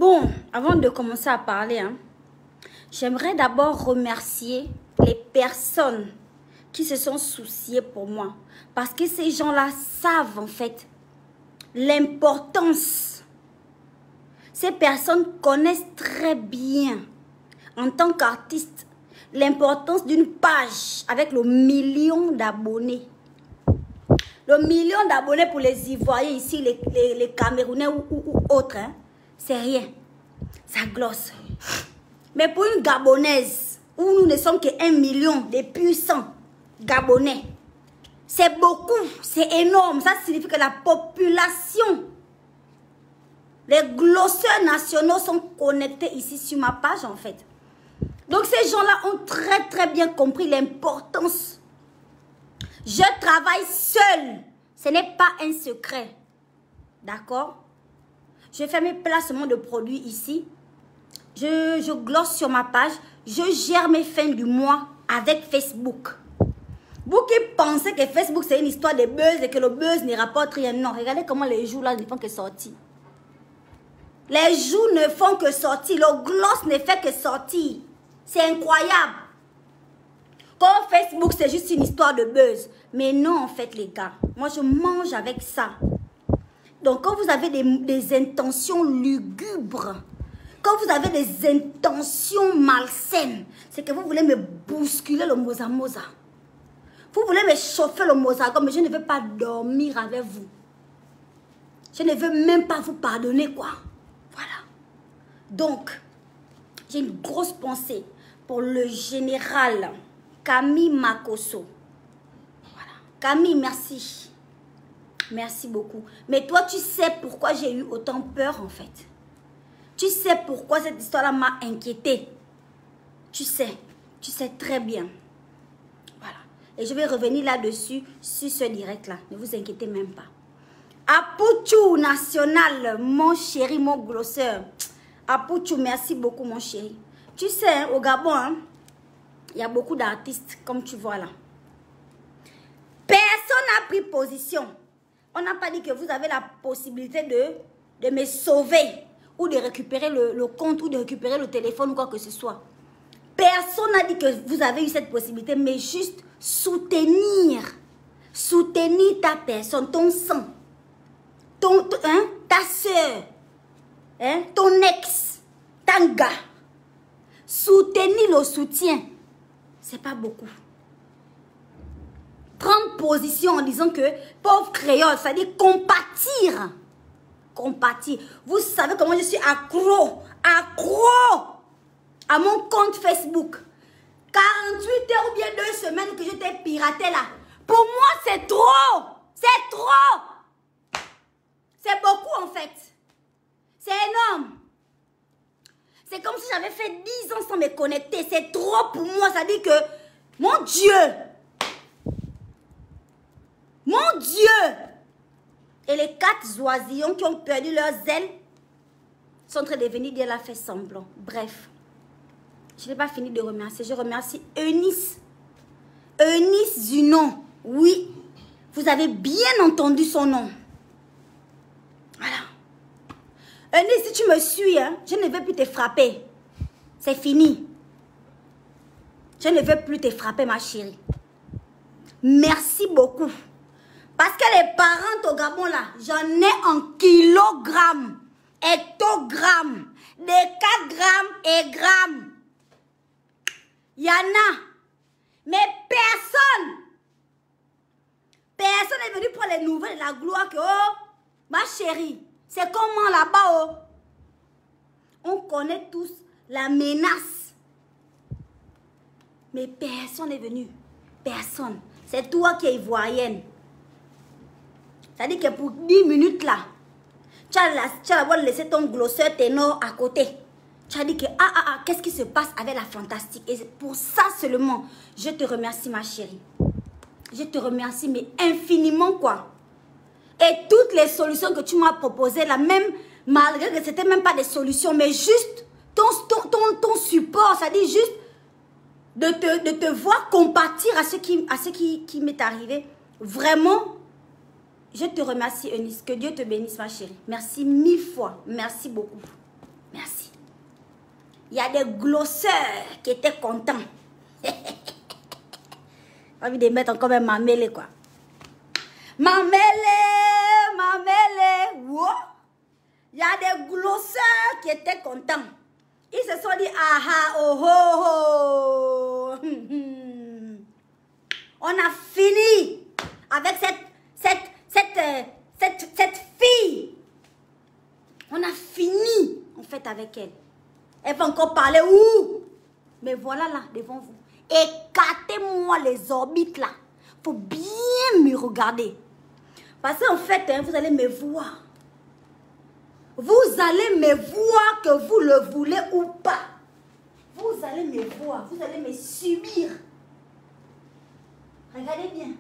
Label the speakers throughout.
Speaker 1: Bon, avant de commencer à parler, j'aimerais d'abord remercier les personnes qui se sont souciées pour moi. Parce que ces gens-là savent en fait l'importance. Ces personnes connaissent très bien, en tant qu'artiste, l'importance d'une page avec le million d'abonnés. Le million d'abonnés pour les Ivoiriens ici, les Camerounais ou autres, c'est rien. Ça glosse. Mais pour une Gabonaise, où nous ne sommes que 1 million de puissants Gabonais, c'est beaucoup, c'est énorme. Ça signifie que la population, les glosseurs nationaux sont connectés ici sur ma page en fait. Donc ces gens-là ont très bien compris l'importance. Je travaille seule. Ce n'est pas un secret. D'accord? Je fais mes placements de produits ici. Je glosse sur ma page. Je gère mes fins du mois avec Facebook. Vous qui pensez que Facebook c'est une histoire de buzz et que le buzz ne rapporte rien. Non, regardez comment les jours là ne font que sortir. Les jours ne font que sortir. Le gloss ne fait que sortir. C'est incroyable. Comme Facebook, c'est juste une histoire de buzz. Mais non, en fait, les gars. Moi, je mange avec ça. Donc, quand vous avez des intentions lugubres, quand vous avez des intentions malsaines, c'est que vous voulez me bousculer le moza. Vous voulez me chauffer le moza, mais je ne veux pas dormir avec vous. Je ne veux même pas vous pardonner, quoi. Voilà. Donc, j'ai une grosse pensée pour le général Camille Makosso. Voilà. Camille, merci. Merci beaucoup. Mais toi, tu sais pourquoi j'ai eu autant peur, en fait. Tu sais pourquoi cette histoire-là m'a inquiétée. Tu sais très bien. Voilà. Et je vais revenir là-dessus, sur ce direct-là. Ne vous inquiétez même pas. Apouchou National, mon chéri, mon glosseur. Apouchou, merci beaucoup, mon chéri. Tu sais, au Gabon, il y a beaucoup d'artistes, comme tu vois là. Personne n'a pris position. On n'a pas dit que vous avez la possibilité de me sauver ou de récupérer le compte ou de récupérer le téléphone ou quoi que ce soit. Personne n'a dit que vous avez eu cette possibilité, mais juste soutenir. Soutenir ta personne, ton sang, ta soeur, ton ex, ton gars. Soutenir le soutien, c'est pas beaucoup. Prendre position en disant que pauvre créole, c'est-à-dire compatir. Compatir. Vous savez comment je suis accro à mon compte Facebook. 48 heures ou bien 2 semaines que je t'ai piraté là. Pour moi, c'est trop. C'est trop. C'est beaucoup en fait. C'est énorme. C'est comme si j'avais fait 10 ans sans me connecter. C'est trop pour moi. Ça dit que, mon Dieu. Mon Dieu. Et les 4 oisillons qui ont perdu leurs ailes sont en train de venir dire la fait semblant. Bref. Je n'ai pas fini de remercier. Je remercie Eunice. Eunice Zunon. Oui. Vous avez bien entendu son nom. Voilà. Eunice, si tu me suis, je ne veux plus te frapper. C'est fini. Je ne veux plus te frapper, ma chérie. Merci beaucoup. Parce que les parents au Gabon, là, j'en ai en kilogrammes, hectogrammes, des 4 grammes et grammes. Il y en a. Mais personne n'est venu prendre les nouvelles de la gloire que, oh, ma chérie, c'est comment là-bas, oh. On connaît tous la menace. Mais personne n'est venu. Personne. C'est toi qui es ivoirienne. C'est-à-dire que pour 10 minutes là, tu as d'abord laissé ton glosseur ténor à côté. Tu as dit que, qu'est-ce qui se passe avec la fantastique? Et pour ça seulement, je te remercie ma chérie. Je te remercie, mais infiniment quoi. Et toutes les solutions que tu m'as proposées là, même malgré que ce n'était même pas des solutions, mais juste ton support, c'est-à-dire juste de te voir compatir à ce qui m'est arrivé. Vraiment, je te remercie Eunice. Que Dieu te bénisse ma chérie. Merci 1000 fois. Merci beaucoup. Merci. Il y a des glosseurs qui étaient contents. J'ai envie de mettre encore même Mamélé, quoi. Mamélé, Mamélé. Wow. Il y a des glosseurs qui étaient contents. Ils se sont dit, ah ah, oh oh oh. On a fini avec cette fille. On a fini, en fait, avec elle. Elle va encore parler où? Mais voilà là, devant vous. Écartez-moi les orbites là. Il faut bien me regarder. Parce qu'en fait, hein, vous allez me voir. Vous allez me voir que vous le voulez ou pas. Vous allez me voir, vous allez me subir. Regardez bien.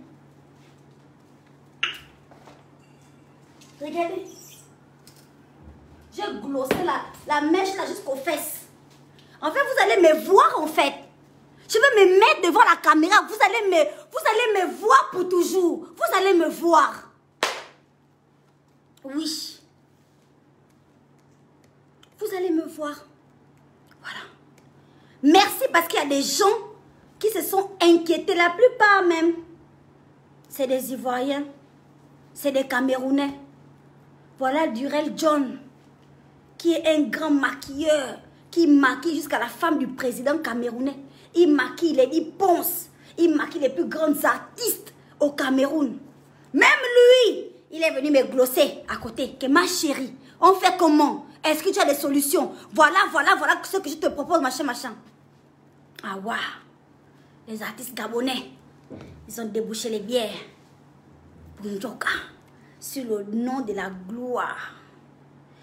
Speaker 1: Regardez. J'ai glossé la mèche là jusqu'aux fesses. En fait, vous allez me voir en fait. Je vais me mettre devant la caméra. Vous allez me voir pour toujours. Vous allez me voir. Oui. Vous allez me voir. Voilà. Merci parce qu'il y a des gens qui se sont inquiétés. La plupart même, c'est des Ivoiriens. C'est des Camerounais. Voilà Durel John, qui est un grand maquilleur, qui maquille jusqu'à la femme du président camerounais. Il maquille Lady Ponce. Il maquille les plus grands artistes au Cameroun. Même lui, il est venu me glosser à côté. Que ma chérie, on fait comment? Est-ce que tu as des solutions? Voilà ce que je te propose, machin. Ah waouh. Les artistes gabonais, ils ont débouché les bières pour une joke. Sur le nom de la gloire.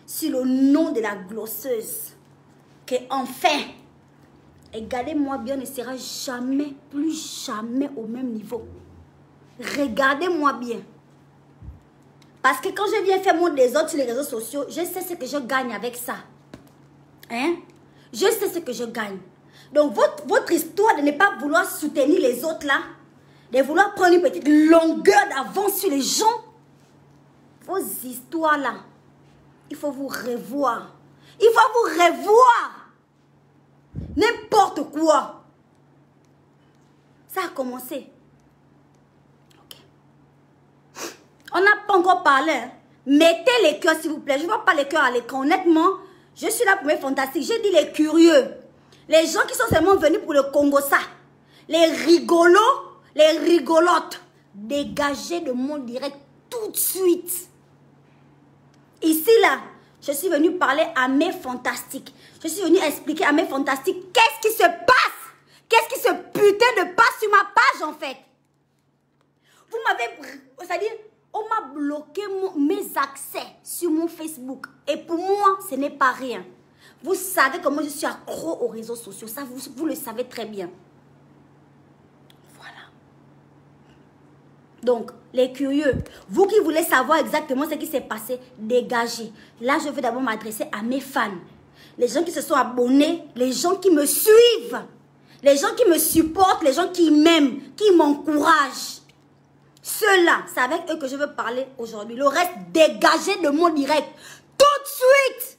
Speaker 1: Sur le nom de la glosseuse. Que enfin, regardez-moi bien, ne sera jamais, plus jamais au même niveau. Regardez-moi bien. Parce que quand je viens faire mon des autres sur les réseaux sociaux, je sais ce que je gagne avec ça. Hein? Je sais ce que je gagne. Donc, votre histoire de ne pas vouloir soutenir les autres là, de vouloir prendre une petite longueur d'avance sur les gens, vos histoires là, il faut vous revoir. Il faut vous revoir. N'importe quoi. Ça a commencé. On n'a pas encore parlé. Hein. Mettez les cœurs, s'il vous plaît. Je ne vois pas les cœurs à l'écran. Honnêtement, je suis là pour mes fantastiques. J'ai dit les curieux. Les gens qui sont seulement venus pour le Congo, ça. Les rigolos, les rigolotes. Dégagez de mon direct tout de suite. Ici, là, je suis venue parler à mes fantastiques. Je suis venue expliquer à mes fantastiques qu'est-ce qui se passe. Qu'est-ce qui se putain de passe sur ma page, en fait. Vous m'avez... C'est-à-dire... On m'a bloqué mes accès sur mon Facebook. Et pour moi, ce n'est pas rien. Vous savez comment je suis accro aux réseaux sociaux. Ça, vous le savez très bien. Voilà. Donc, les curieux, vous qui voulez savoir exactement ce qui s'est passé, dégagez. Là, je veux d'abord m'adresser à mes fans. Les gens qui se sont abonnés, les gens qui me suivent, les gens qui me supportent, les gens qui m'aiment, qui m'encouragent. Ceux-là, c'est avec eux que je veux parler aujourd'hui. Le reste, dégagez de mon direct. Tout de suite.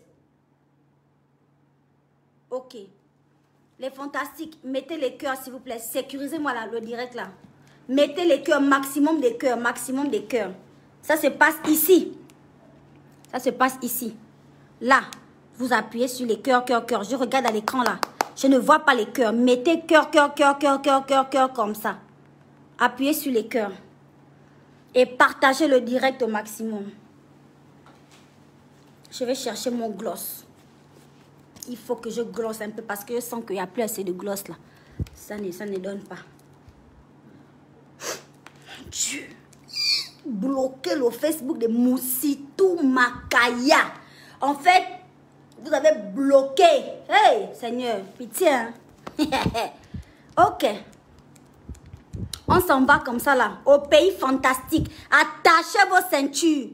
Speaker 1: Ok. Les fantastiques, mettez les cœurs, s'il vous plaît. Sécurisez-moi là, le direct là. Mettez les cœurs, maximum des cœurs, maximum des cœurs. Ça se passe ici. Ça se passe ici. Là, vous appuyez sur les cœurs, cœurs, cœurs. Je regarde à l'écran là. Je ne vois pas les cœurs. Mettez cœur, cœur, cœur, cœur, cœur, cœur, cœur, comme ça. Appuyez sur les cœurs. Et partagez le direct au maximum. Je vais chercher mon gloss. Il faut que je glosse un peu parce que je sens qu'il n'y a plus assez de gloss là. Ça ne donne pas. Dieu. Bloquer le Facebook de Moussitou Makaya. En fait, vous avez bloqué. Hey, Seigneur, pitié. Hein? Ok. On s'en va comme ça là, au pays fantastique. Attachez vos ceintures.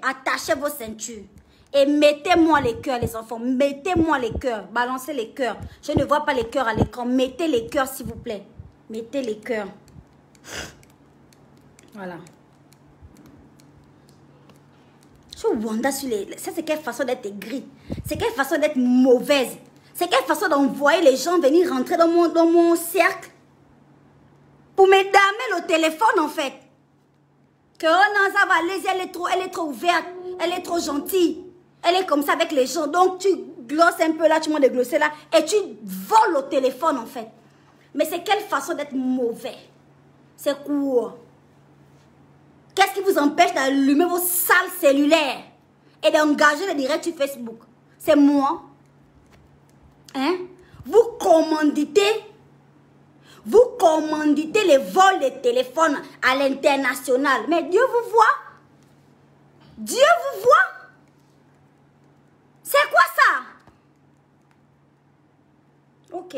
Speaker 1: Attachez vos ceintures. Et mettez-moi les cœurs, les enfants. Mettez-moi les cœurs. Balancez les cœurs. Je ne vois pas les cœurs à l'écran. Mettez les cœurs, s'il vous plaît. Mettez les cœurs. Voilà. Je Tu wanda sur les... Ça, c'est quelle façon d'être aigri. C'est quelle façon d'être mauvaise. C'est quelle façon d'envoyer les gens venir rentrer dans mon cercle. Pour me damer le téléphone, en fait. Que oh non, ça va, Lizzie, elle est trop ouverte. Elle est trop gentille. Elle est comme ça avec les gens. Donc, tu glosses un peu là, tu montes de glosser là. Et tu voles au téléphone, en fait. Mais c'est quelle façon d'être mauvais. C'est quoi? Qu'est-ce qui vous empêche d'allumer vos salles cellulaires et d'engager le direct sur Facebook? C'est moi. Hein? Vous commanditez les vols de téléphones à l'international. Mais Dieu vous voit. Dieu vous voit. C'est quoi ça? Ok.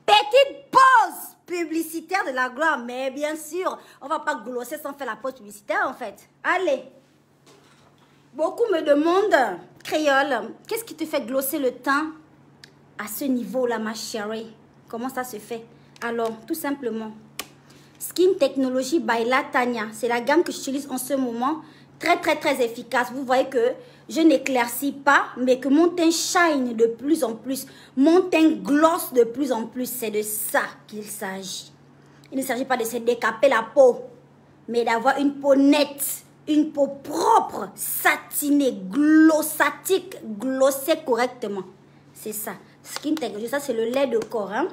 Speaker 1: Petite pause publicitaire de la gloire. Mais bien sûr, on ne va pas glosser sans faire la pause publicitaire en fait. Allez. Beaucoup me demandent, Créole, qu'est-ce qui te fait glosser le temps à ce niveau-là, ma chérie? Comment ça se fait? Alors, tout simplement, Skin Technology by Latanya. C'est la gamme que j'utilise en ce moment. Très, très, très efficace. Vous voyez que je n'éclaircis pas, mais que mon teint shine de plus en plus. Mon teint gloss de plus en plus. C'est de ça qu'il s'agit. Il ne s'agit pas de se décaper la peau, mais d'avoir une peau nette, une peau propre, satinée, glossatique, glossée correctement. C'est ça. Skin Technology, ça c'est le lait de corps. Hein?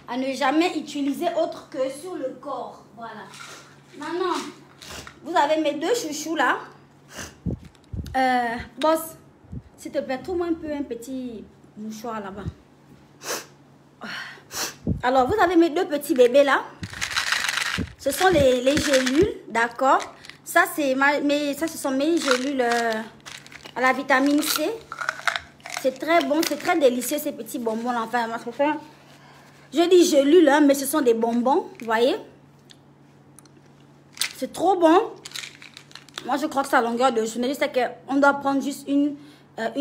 Speaker 1: À ne jamais utiliser autre que sur le corps. Voilà. Maintenant, vous avez mes deux chouchous là. Boss, s'il te plaît, trouve-moi un peu un petit mouchoir là-bas. Alors, vous avez mes deux petits bébés là. Ce sont les gélules, d'accord. Ça, ce sont mes gélules à la vitamine C. C'est très bon, c'est très délicieux ces petits bonbons là. Enfin, je dis gélules, hein, mais ce sont des bonbons, vous voyez. C'est trop bon. Moi, je crois que c'est à longueur de journée. Je sais qu'on doit prendre juste une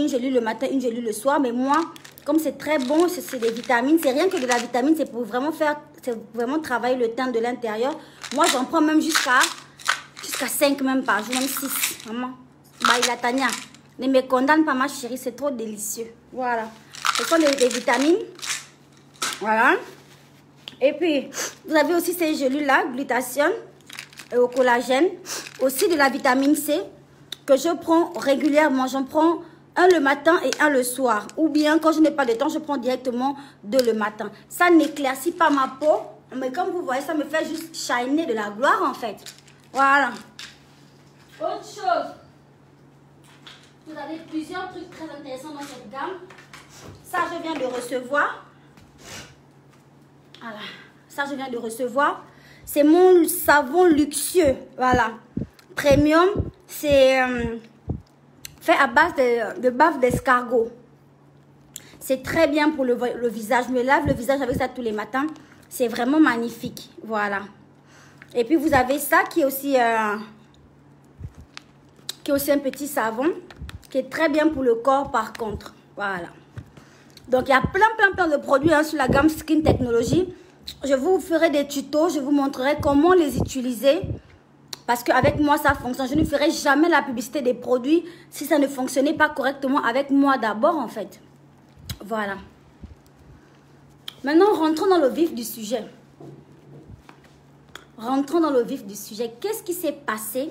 Speaker 1: gélule le matin, une gélule le soir. Mais moi, comme c'est très bon, c'est des vitamines. C'est rien que de la vitamine, c'est pour vraiment travailler le teint de l'intérieur. Moi, j'en prends même jusqu'à 5 même par jour, même 6. Vraiment. Bye, la Tania. Ne me condamne pas, ma chérie. C'est trop délicieux. Voilà. Ce sont des vitamines. Voilà. Et puis, vous avez aussi ces gélules-là, glutathione et au collagène. Aussi de la vitamine C que je prends régulièrement. J'en prends un le matin et un le soir. Ou bien, quand je n'ai pas de temps, je prends directement 2 le matin. Ça n'éclaircit pas ma peau. Mais comme vous voyez, ça me fait juste shiner de la gloire, en fait. Voilà. Autre chose. Vous avez plusieurs trucs très intéressants dans cette gamme. Ça, je viens de recevoir. Voilà. Ça, je viens de recevoir. C'est mon savon luxueux. Voilà. Premium. C'est fait à base de bave d'escargot. C'est très bien pour le visage. Je me lave le visage avec ça tous les matins. C'est vraiment magnifique. Voilà. Et puis, vous avez ça qui est aussi un petit savon qui est très bien pour le corps par contre. Voilà. Donc, il y a plein de produits hein, sur la gamme Skin Technology. Je vous ferai des tutos. Je vous montrerai comment les utiliser. Parce qu'avec moi, ça fonctionne. Je ne ferai jamais la publicité des produits si ça ne fonctionnait pas correctement avec moi d'abord, en fait. Voilà. Maintenant, rentrons dans le vif du sujet. Rentrons dans le vif du sujet. Qu'est-ce qui s'est passé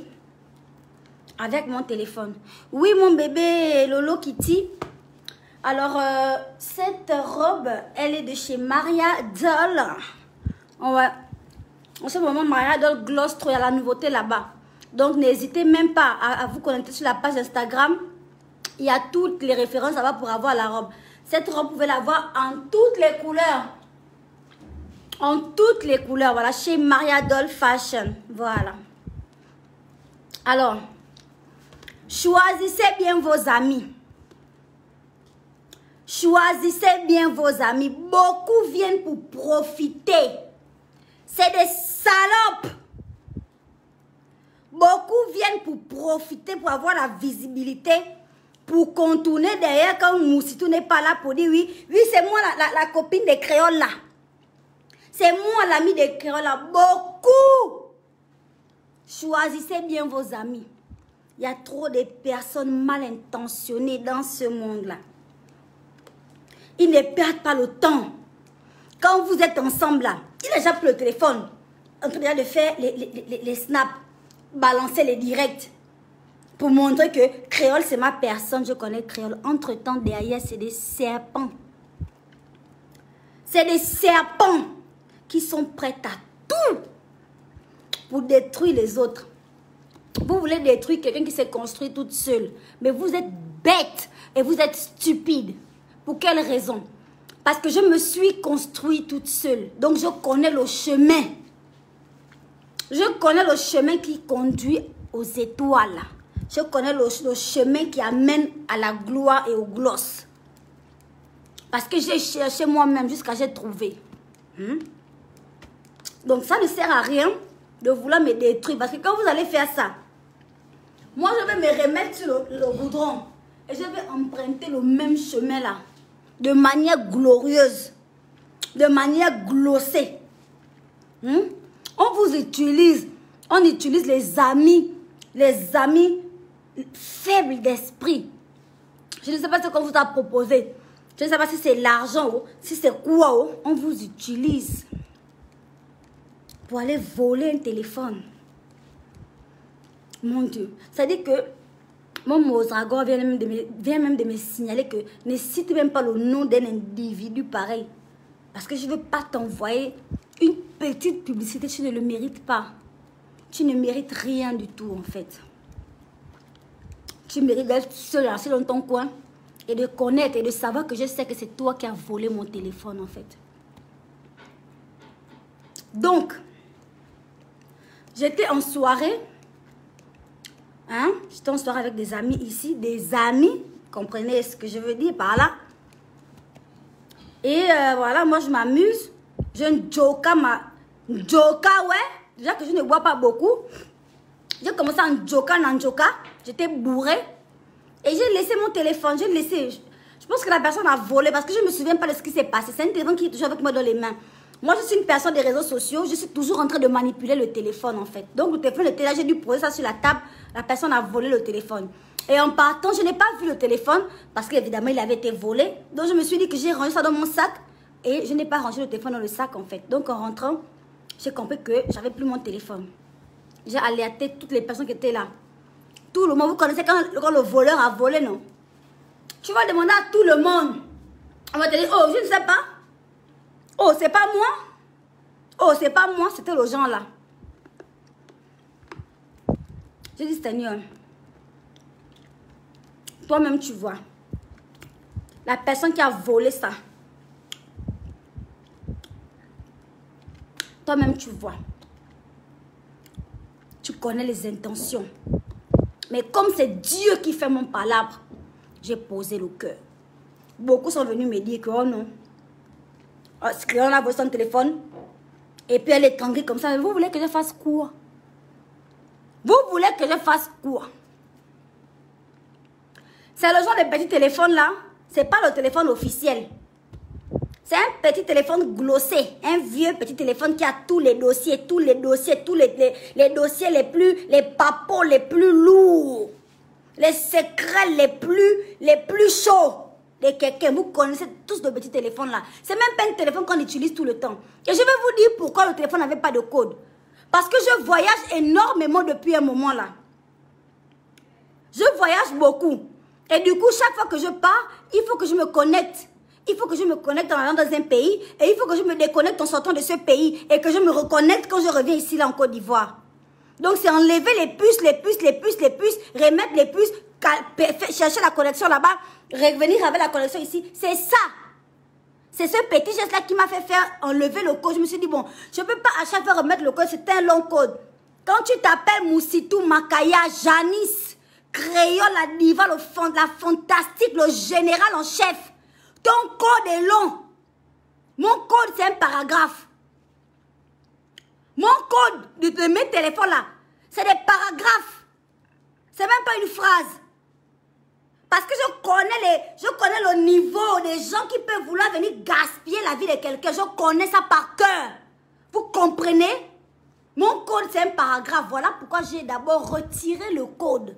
Speaker 1: avec mon téléphone? Oui, mon bébé Lolo Kitty. Alors, cette robe, elle est de chez Maria Doll. En ce moment, Maria Doll gloss trop. Il y a la nouveauté là-bas. Donc, n'hésitez même pas à vous connecter sur la page Instagram. Il y a toutes les références là-bas pour avoir la robe. Cette robe, vous pouvez l'avoir en toutes les couleurs. En toutes les couleurs. Voilà, chez Maria Doll Fashion. Voilà. Alors, choisissez bien vos amis. Choisissez bien vos amis. Beaucoup viennent pour profiter. C'est des salopes. Beaucoup viennent pour profiter, pour avoir la visibilité, pour contourner derrière quand Moussitou n'est pas là pour dire oui, c'est moi la copine des créoles là. C'est moi l'ami des créoles là. Beaucoup. Choisissez bien vos amis. Il y a trop de personnes mal intentionnées dans ce monde-là. Ils ne perdent pas le temps. Quand vous êtes ensemble là, il a déjà pris le téléphone, en train de faire les snaps, balancer les directs, pour montrer que Créole, c'est ma personne, je connais Créole. Entre-temps, derrière, c'est des serpents. C'est des serpents qui sont prêts à tout pour détruire les autres. Vous voulez détruire quelqu'un qui s'est construit toute seule, mais vous êtes bête et vous êtes stupide. Pour quelle raison? Parce que je me suis construite toute seule. Donc, je connais le chemin. Je connais le chemin qui conduit aux étoiles. Je connais le chemin qui amène à la gloire et aux glosses. Parce que j'ai cherché moi-même jusqu'à j'ai trouvé. Donc, ça ne sert à rien de vouloir me détruire. Parce que quand vous allez faire ça, moi, je vais me remettre sur le goudron. Et je vais emprunter le même chemin là. De manière glorieuse, de manière glossée. On vous utilise, on utilise les amis faibles d'esprit. Je ne sais pas ce qu'on vous a proposé. Je ne sais pas si c'est l'argent, si c'est quoi, on vous utilise pour aller voler un téléphone. Mon Dieu, ça dit que mon Modragon vient même de me signaler que ne cite même pas le nom d'un individu pareil. Parce que je ne veux pas t'envoyer une petite publicité, tu ne le mérites pas. Tu ne mérites rien du tout en fait. Tu mérites d'être seul assis dans ton coin et de connaître et de savoir que je sais que c'est toi qui as volé mon téléphone en fait. Donc, j'étais en soirée. J'étais en soirée avec des amis ici, des amis, comprenez ce que je veux dire par là. Et voilà, moi je m'amuse, j'ai un joka, ouais, déjà que je ne bois pas beaucoup. J'ai commencé en joka, j'étais bourrée. Et j'ai laissé mon téléphone, je pense que la personne a volé parce que je ne me souviens pas de ce qui s'est passé. C'est un téléphone qui est toujours avec moi dans les mains. Moi, je suis une personne des réseaux sociaux. Je suis toujours en train de manipuler le téléphone, en fait. Donc, le téléphone était là. J'ai dû poser ça sur la table. La personne a volé le téléphone. Et en partant, je n'ai pas vu le téléphone parce qu'évidemment, il avait été volé. Donc, je me suis dit que j'ai rangé ça dans mon sac. Et je n'ai pas rangé le téléphone dans le sac, en fait. Donc, en rentrant, j'ai compris que j'avais plus mon téléphone. J'ai alerté toutes les personnes qui étaient là. Tout le monde, vous connaissez quand le voleur a volé, non? Tu vas demander à tout le monde. On va te dire, oh, je ne sais pas. Oh, c'est pas moi. Oh, c'est pas moi, c'était le gens là. J'ai dit, Seigneur, toi-même tu vois. La personne qui a volé ça. Toi-même tu vois. Tu connais les intentions. Mais comme c'est Dieu qui fait mon palabre, j'ai posé le cœur. Beaucoup sont venus me dire que, oh non. Parce qu'on a volé son téléphone. Et puis elle est tanguée comme ça. Vous voulez que je fasse quoi? Vous voulez que je fasse quoi? C'est le genre de petit téléphone là. C'est pas le téléphone officiel. C'est un petit téléphone glossé. Un vieux petit téléphone qui a tous les dossiers, les dossiers les papos les plus lourds. Les secrets les plus chauds de quelqu'un. Vous connaissez tous de petits téléphones là. C'est même pas un téléphone qu'on utilise tout le temps. Et je vais vous dire pourquoi le téléphone n'avait pas de code. Parce que je voyage énormément depuis un moment là. Je voyage beaucoup. Et du coup, chaque fois que je pars, il faut que je me connecte. Il faut que je me connecte en allant dans un pays. Et il faut que je me déconnecte en sortant de ce pays. Et que je me reconnecte quand je reviens ici là en Côte d'Ivoire. Donc c'est enlever les puces, remettre les puces, chercher la connexion là-bas, revenir avec la connexion ici. C'est ça. C'est ce petit geste-là qui m'a fait faire enlever le code. Je me suis dit, bon, je ne peux pas à chaque fois remettre le code, c'est un long code. Quand tu t'appelles Moussitou, Makaya, Janice, Créole, la diva, la fantastique, le général en chef, ton code est long. Mon code, c'est un paragraphe. Mon code de mes téléphones là, c'est des paragraphes. C'est même pas une phrase. Parce que je connais le niveau des gens qui peuvent vouloir venir gaspiller la vie de quelqu'un. Je connais ça par cœur. Vous comprenez? Mon code, c'est un paragraphe. Voilà pourquoi j'ai d'abord retiré le code.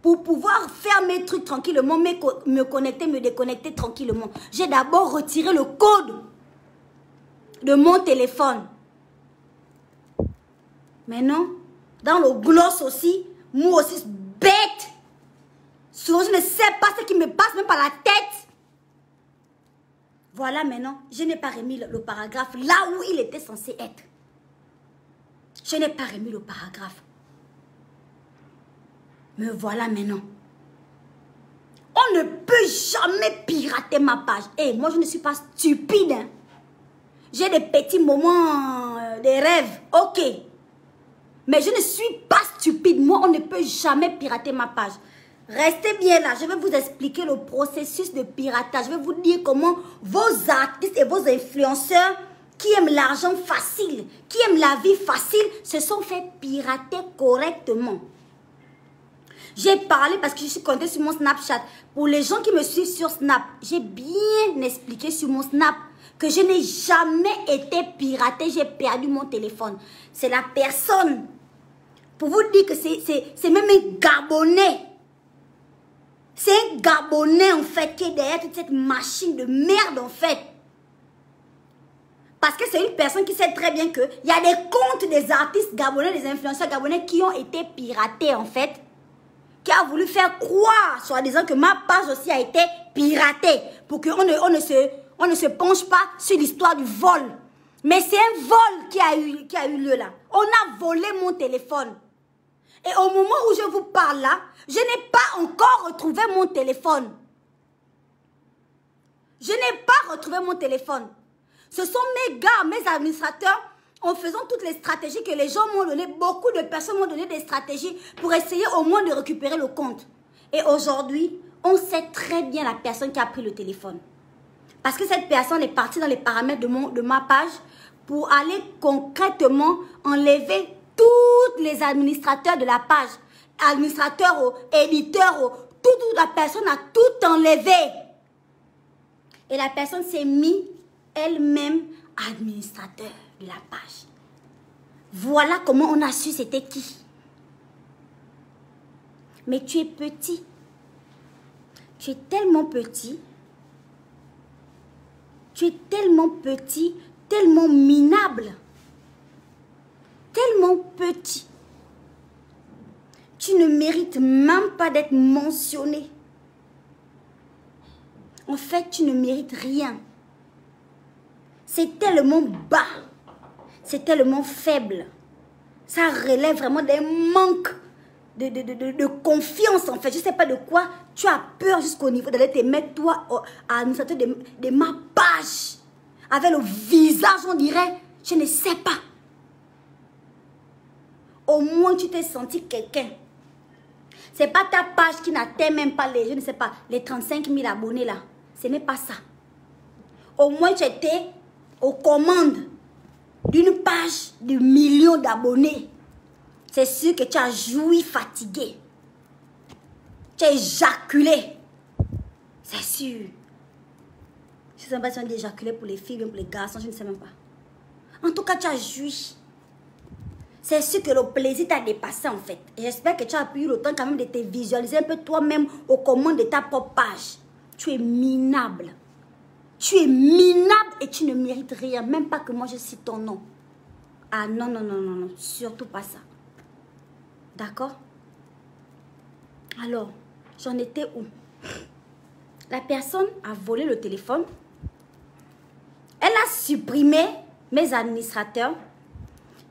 Speaker 1: pour pouvoir faire mes trucs tranquillement, me connecter, me déconnecter tranquillement. J'ai d'abord retiré le code de mon téléphone. Maintenant, dans le gloss aussi, moi aussi, bête. Souvent, je ne sais pas ce qui me passe même par la tête. Voilà maintenant, je n'ai pas remis le paragraphe là où il était censé être. Je n'ai pas remis le paragraphe. Me voilà maintenant. On ne peut jamais pirater ma page. Et moi, je ne suis pas stupide. Hein. J'ai des petits moments, des rêves. Ok. Mais je ne suis pas stupide. Moi, on ne peut jamais pirater ma page. Restez bien là. Je vais vous expliquer le processus de piratage. Je vais vous dire comment vos artistes et vos influenceurs qui aiment l'argent facile, qui aiment la vie facile, se sont fait pirater correctement. J'ai parlé parce que je suis connectée sur mon Snapchat. Pour les gens qui me suivent sur Snap, j'ai bien expliqué sur mon Snap que je n'ai jamais été piratée. J'ai perdu mon téléphone. C'est la personne. Pour vous dire que c'est même un Gabonais. C'est un Gabonais en fait qui est derrière toute cette machine de merde en fait. Parce que c'est une personne qui sait très bien qu'il y a des comptes des artistes gabonais, des influenceurs gabonais qui ont été piratés en fait. Qui a voulu faire croire, soi-disant, que ma page aussi a été piratée. Pour qu'on ne se penche pas sur l'histoire du vol. Mais c'est un vol qui a eu lieu là. On a volé mon téléphone. Et au moment où je vous parle là, je n'ai pas encore retrouvé mon téléphone. Je n'ai pas retrouvé mon téléphone. Ce sont mes gars, mes administrateurs, en faisant toutes les stratégies que les gens m'ont donné, beaucoup de personnes m'ont donné des stratégies pour essayer au moins de récupérer le compte. Et aujourd'hui, on sait très bien la personne qui a pris le téléphone. Parce que cette personne est partie dans les paramètres de ma page pour aller concrètement enlever tous les administrateurs de la page. Administrateurs, éditeurs, toute la personne a tout enlevé. Et la personne s'est mise elle-même administrateur de la page. Voilà comment on a su c'était qui. Mais tu es petit. Tu es tellement petit. Tu es tellement petit, tellement minable. Tellement petit. Tu ne mérites même pas d'être mentionné. En fait, tu ne mérites rien. C'est tellement bas. C'est tellement faible. Ça relève vraiment d'un manque de confiance en fait. Je ne sais pas de quoi tu as peur jusqu'au niveau d'aller te mettre toi à administrateur de ma page. Avec le visage, on dirait, je ne sais pas. Au moins tu t'es senti quelqu'un. Ce n'est pas ta page qui n'atteint même pas les, je ne sais pas, les 35 000 abonnés là. Ce n'est pas ça. Au moins tu étais aux commandes d'une page de millions d'abonnés. C'est sûr que tu as joui fatigué. Tu as éjaculé. C'est sûr. Je ne sais pas si on dit éjaculer pour les filles ou pour les garçons, je ne sais même pas. En tout cas, tu as joui. C'est sûr que le plaisir t'a dépassé en fait. Et j'espère que tu as eu le temps quand même de te visualiser un peu toi-même aux commandes de ta propre page. Tu es minable. Tu es minable et tu ne mérites rien. Même pas que moi je cite ton nom. Ah non, non, non, non, non. Surtout pas ça. D'accord? Alors, j'en étais où? La personne a volé le téléphone. Elle a supprimé mes administrateurs.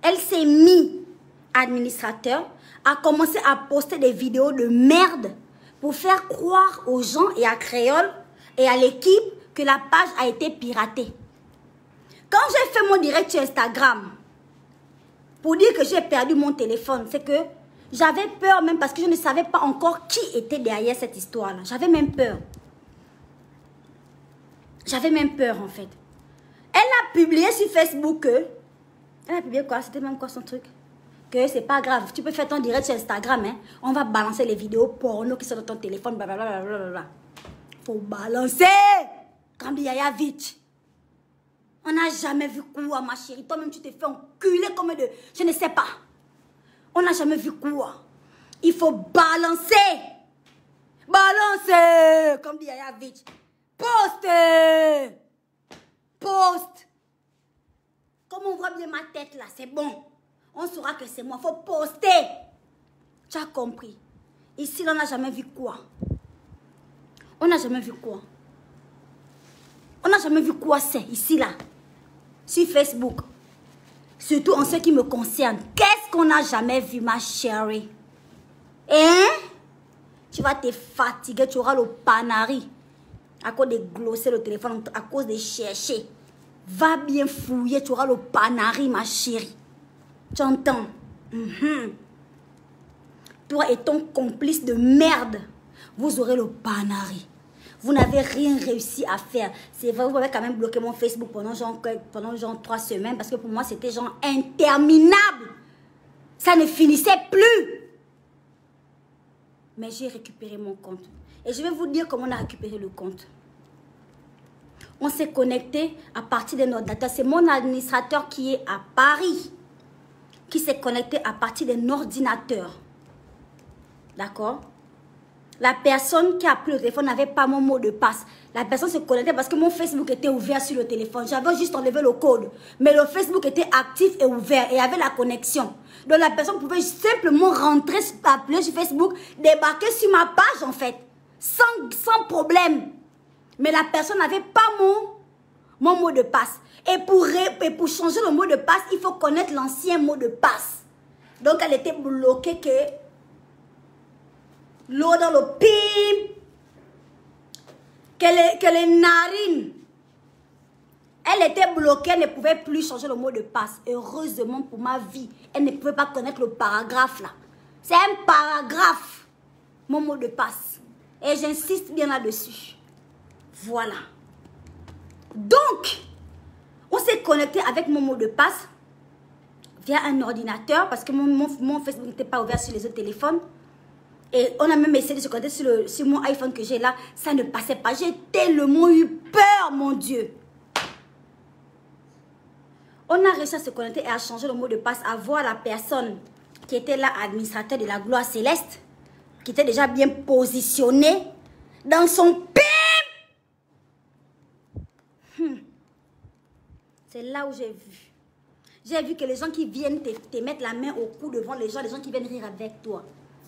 Speaker 1: Elle s'est mise administrateur, a commencé à poster des vidéos de merde pour faire croire aux gens et à Créole et à l'équipe que la page a été piratée. Quand j'ai fait mon direct sur Instagram pour dire que j'ai perdu mon téléphone, c'est que j'avais peur même parce que je ne savais pas encore qui était derrière cette histoire-là. J'avais même peur. J'avais même peur en fait. Elle a publié sur Facebook que... Elle a publié quoi? C'était même quoi son truc? Que c'est pas grave. Tu peux faire ton direct sur Instagram. Hein? On va balancer les vidéos porno qui sont dans ton téléphone. Blablabla. Faut balancer. Kambiaya vite. On n'a jamais vu quoi, ma chérie. Toi-même, tu t'es fait enculer comme de... Je ne sais pas. On n'a jamais vu quoi. Il faut balancer. Poste, comme dit Yaya Vitch. Poste. Poste. Comme on voit bien ma tête là, c'est bon. On saura que c'est moi. Il faut poster. Tu as compris. Ici, on n'a jamais vu quoi? On n'a jamais vu quoi? On n'a jamais vu quoi c'est ici là. Sur Facebook. Surtout en ce qui me concerne. Qu'est-ce qu'on n'a jamais vu, ma chérie? Hein? Tu vas te fatiguer, tu auras le panari. À cause de glosser le téléphone, à cause de chercher. Va bien fouiller, tu auras le panari, ma chérie. Tu entends? Toi et ton complice de merde, vous aurez le panari. Vous n'avez rien réussi à faire. C'est vrai, vous avez quand même bloqué mon Facebook pendant genre 3 semaines. Parce que pour moi, c'était genre interminable. Ça ne finissait plus. Mais j'ai récupéré mon compte. Et je vais vous dire comment on a récupéré le compte. On s'est connecté à partir d'un ordinateur. C'est mon administrateur qui est à Paris. Qui s'est connecté à partir d'un ordinateur. D'accord? La personne qui a pris le téléphone n'avait pas mon mot de passe. La personne se connectait parce que mon Facebook était ouvert sur le téléphone. J'avais juste enlevé le code. Mais le Facebook était actif et ouvert et avait la connexion. Donc la personne pouvait simplement rentrer, appeler sur Facebook, débarquer sur ma page en fait. Sans problème. Mais la personne n'avait pas mon mot de passe. Et pour changer le mot de passe, il faut connaître l'ancien mot de passe. Donc elle était bloquée que... L'eau dans le pim. Que les narines. Elle était bloquée, elle ne pouvait plus changer le mot de passe. Heureusement pour ma vie, elle ne pouvait pas connaître le paragraphe là. C'est un paragraphe, mon mot de passe. Et j'insiste bien là-dessus. Voilà. Donc, on s'est connecté avec mon mot de passe via un ordinateur parce que mon Facebook n'était pas ouvert sur les autres téléphones. Et on a même essayé de se connecter sur mon iPhone que j'ai là. Ça ne passait pas. J'ai tellement eu peur, mon Dieu. On a réussi à se connecter et à changer le mot de passe, à voir la personne qui était là, administrateur de la gloire céleste, qui était déjà bien positionné dans son pim. C'est là où j'ai vu. J'ai vu que les gens qui viennent te mettre la main au cou devant les gens qui viennent rire avec toi.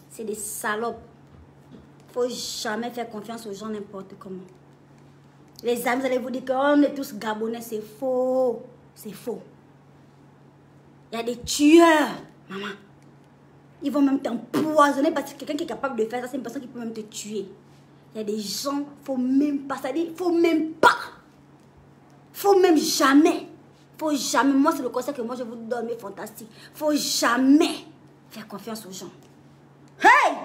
Speaker 1: C'est des salopes. Faut jamais faire confiance aux gens n'importe comment. Les amis, vous allez vous dire qu'on est tous gabonais. C'est faux. C'est faux. Il y a des tueurs, maman. Ils vont même t'empoisonner parce que quelqu'un qui est capable de faire ça, c'est une personne qui peut même te tuer. Il y a des gens, faut même pas. Ça dit, faut même pas. Faut même jamais. Faut jamais. Moi, c'est le conseil que moi je vous donne, mais fantastique. Faut jamais faire confiance aux gens. Hey!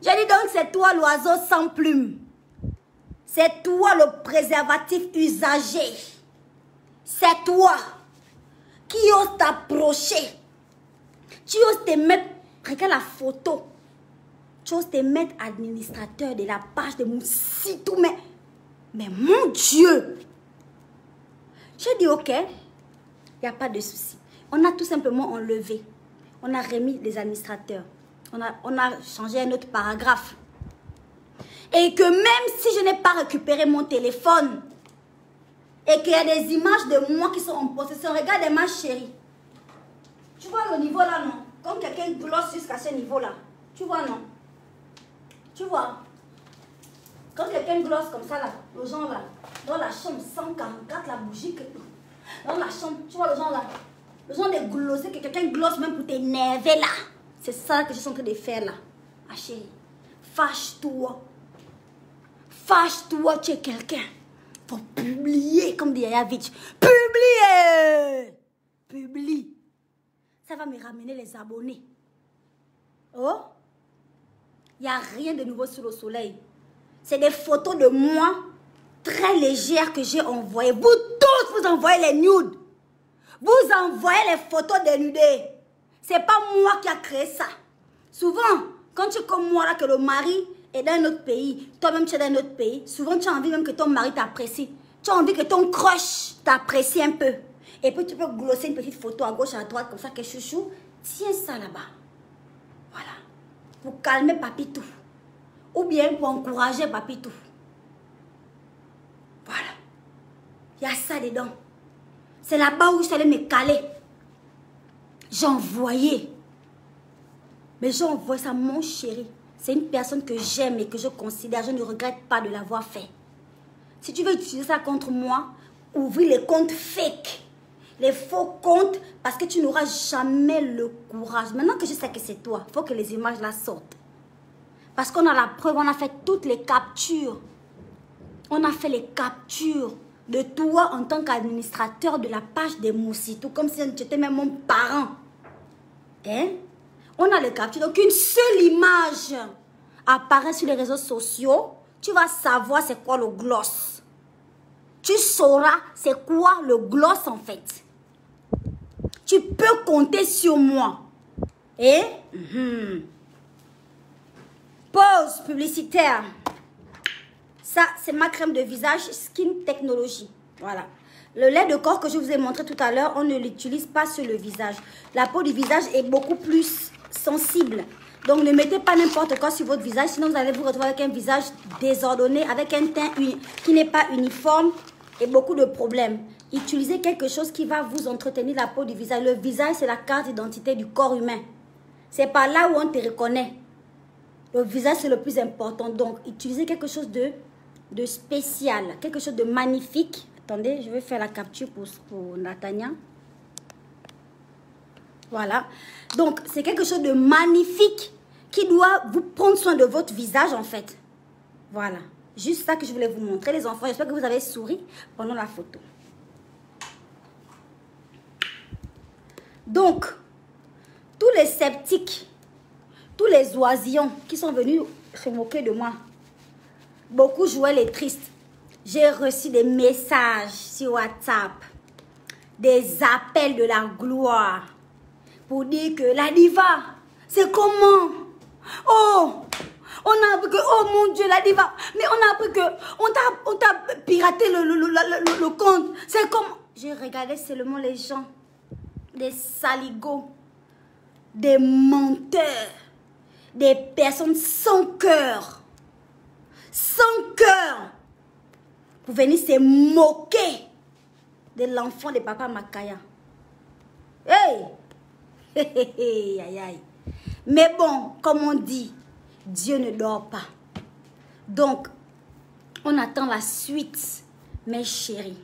Speaker 1: J'ai dit donc, c'est toi l'oiseau sans plume. C'est toi le préservatif usagé. C'est toi qui ose t'approcher. Tu oses te mettre, regarde la photo. Tu oses te mettre administrateur de la page de mon site. Mais mon Dieu! J'ai dit ok, il n'y a pas de souci. On a tout simplement enlevé. On a remis les administrateurs. On a changé un autre paragraphe. Et que même si je n'ai pas récupéré mon téléphone, et qu'il y a des images de moi qui sont en possession, regarde ma chérie. Tu vois le niveau là, non? Comme quelqu'un glosse jusqu'à ce niveau-là. Tu vois, non? Tu vois? Quand quelqu'un glosse comme ça, là, le genre là, dans la chambre 144, la bougie, dans la chambre, tu vois le genre là? Le genre de glosser, que quelqu'un glosse même pour t'énerver là. C'est ça que je suis en train de faire là. Ma chérie, fâche-toi. Fâche-toi, tu es quelqu'un. Faut publier, comme dit Yaya Vitch. Publier! Publie. Ça va me ramener les abonnés. Oh? Il n'y a rien de nouveau sous le soleil. C'est des photos de moi très légères que j'ai envoyées. Vous tous, vous envoyez les nudes. Vous envoyez les photos dénudées. C'est pas moi qui a créé ça. Souvent, quand tu es comme moi là, que le mari est dans un autre pays, toi-même tu es dans un autre pays, souvent tu as envie même que ton mari t'apprécie. Tu as envie que ton crush t'apprécie un peu. Et puis tu peux glosser une petite photo à gauche, à droite, comme ça, que chouchou, tiens ça là-bas. Voilà. Pour calmer papitou. ou bien pour encourager Papito. Voilà. Il y a ça dedans. C'est là-bas où je suis allée me caler. J'ai envoyé. Mais j'ai envoyé ça, mon chéri. C'est une personne que j'aime et que je considère. Je ne regrette pas de l'avoir fait. Si tu veux utiliser ça contre moi, ouvre les comptes fake. Les faux comptes, parce que tu n'auras jamais le courage. Maintenant que je sais que c'est toi, il faut que les images là sortent. Parce qu'on a la preuve, on a fait toutes les captures. On a fait les captures de toi en tant qu'administrateur de la page des Moussitou, comme si tu étais même mon parent. Hein? On a les captures. Donc une seule image apparaît sur les réseaux sociaux. Tu vas savoir c'est quoi le gloss. Tu sauras c'est quoi le gloss en fait. Tu peux compter sur moi. Et pause publicitaire. Ça, c'est ma crème de visage Skin Technology. Voilà. Le lait de corps que je vous ai montré tout à l'heure, on ne l'utilise pas sur le visage. La peau du visage est beaucoup plus sensible. Donc, ne mettez pas n'importe quoi sur votre visage. Sinon, vous allez vous retrouver avec un visage désordonné, avec un teint qui n'est pas uniforme et beaucoup de problèmes. Utilisez quelque chose qui va vous entretenir la peau du visage. Le visage, c'est la carte d'identité du corps humain. C'est par là où on te reconnaît. Le visage, c'est le plus important. Donc, utilisez quelque chose de spécial, quelque chose de magnifique. Attendez, je vais faire la capture pour Nathania. Voilà. Donc, c'est quelque chose de magnifique qui doit vous prendre soin de votre visage, en fait. Voilà. Juste ça que je voulais vous montrer, les enfants. J'espère que vous avez souri pendant la photo. Donc, tous les sceptiques, tous les oisillons qui sont venus se moquer de moi, beaucoup jouaient les tristes. J'ai reçu des messages sur WhatsApp, des appels de la gloire pour dire que la diva, c'est comment? Oh, on a appris que, oh mon Dieu, la diva, mais on a appris que on t'a piraté le compte. C'est comment? J'ai regardé seulement les gens, des saligots, des menteurs, des personnes sans cœur. Sans cœur. Pour venir se moquer de l'enfant de papa Makaya. Hey! Aïe, aïe. Mais bon, comme on dit, Dieu ne dort pas. Donc, on attend la suite, mes chéris.